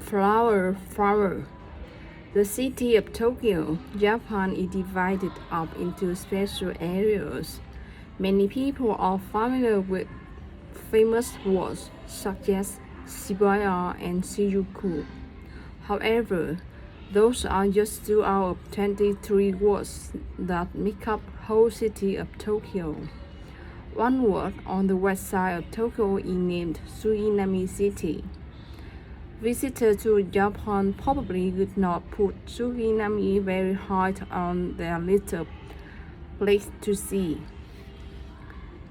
Flower. The city of Tokyo, Japan is divided up into special areas. Many people are familiar with famous words such as Shibuya and Shinjuku. However, those are just 2 out of 23 words that make up whole city of Tokyo. One word on the west side of Tokyo is named Suginami City. Visitors to Japan probably would not put Suginami very high on their list of places to see.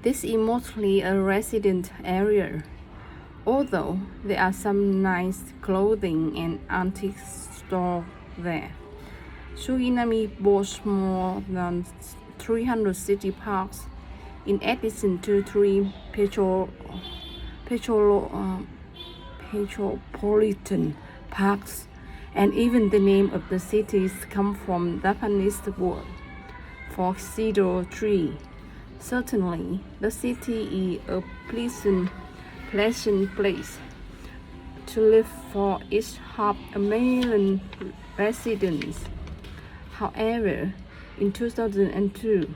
This is mostly a resident area, although there are some nice clothing and antique stores there. Suginami boasts more than 300 city parks, in addition to 3 metropolitan parks, and even the name of the cities come from Japanese word for cedar tree. Certainly, the city is a pleasant place to live for its 500,000 residents. However, in 2002,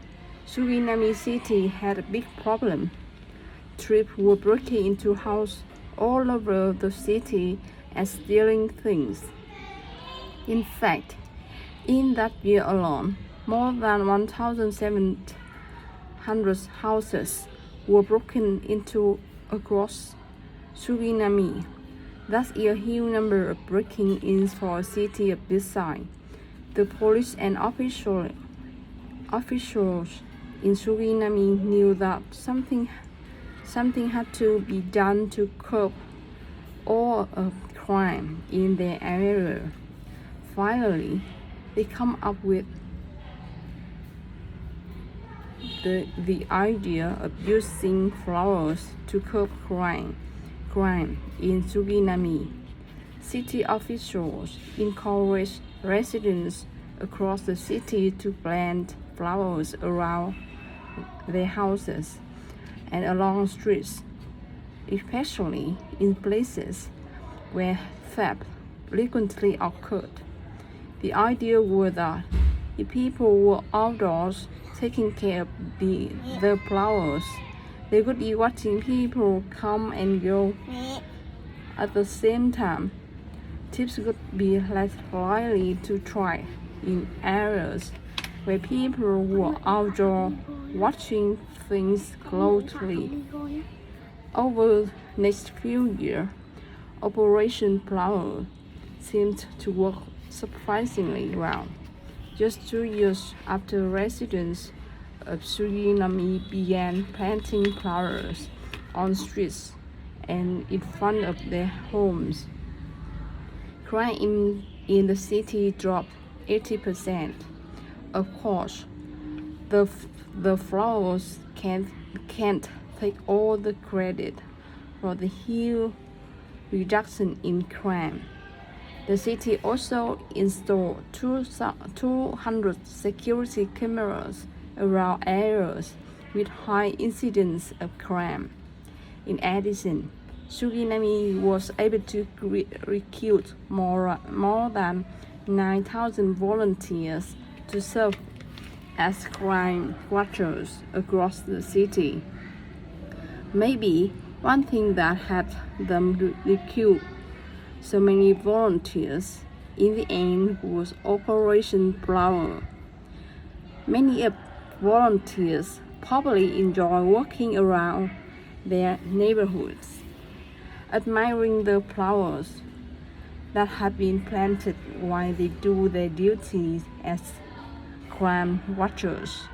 Suginami City had a big problem. Thieves were breaking into houses all over the city and stealing things. In fact, in that year alone, more than 1,700 houses were broken into across Suginami. That's a huge number of breaking-ins for a city of this size. The police and officials in Suginami knew that something had to be done to curb all of crime in the area. Finally, they come up with the idea of using flowers to curb crime in Suginami. City officials encouraged residents across the city to plant flowers around their houses and along streets, especially in places where theft frequently occurred. The idea was that if people were outdoors taking care of the flowers, they would be watching people come and go. At the same time, thieves would be less likely to try in areas where people were outdoors watching things closely. Over the next few years, Operation Flower seemed to work surprisingly well. Just 2 years after residents of Suginami began planting flowers on streets and in front of their homes, crime in the city dropped 80%. Of course, the flowers can't take all the credit for the huge reduction in crime. The city also installed 200 security cameras around areas with high incidence of crime. In addition, Suginami was able to recruit more than 9,000 volunteers to serve as crime watchers across the city. Maybe one thing that had them recruit so many volunteers in the end was Operation Flower. Many of volunteers probably enjoy walking around their neighborhoods, admiring the flowers that have been planted while they do their duties as crime watchers.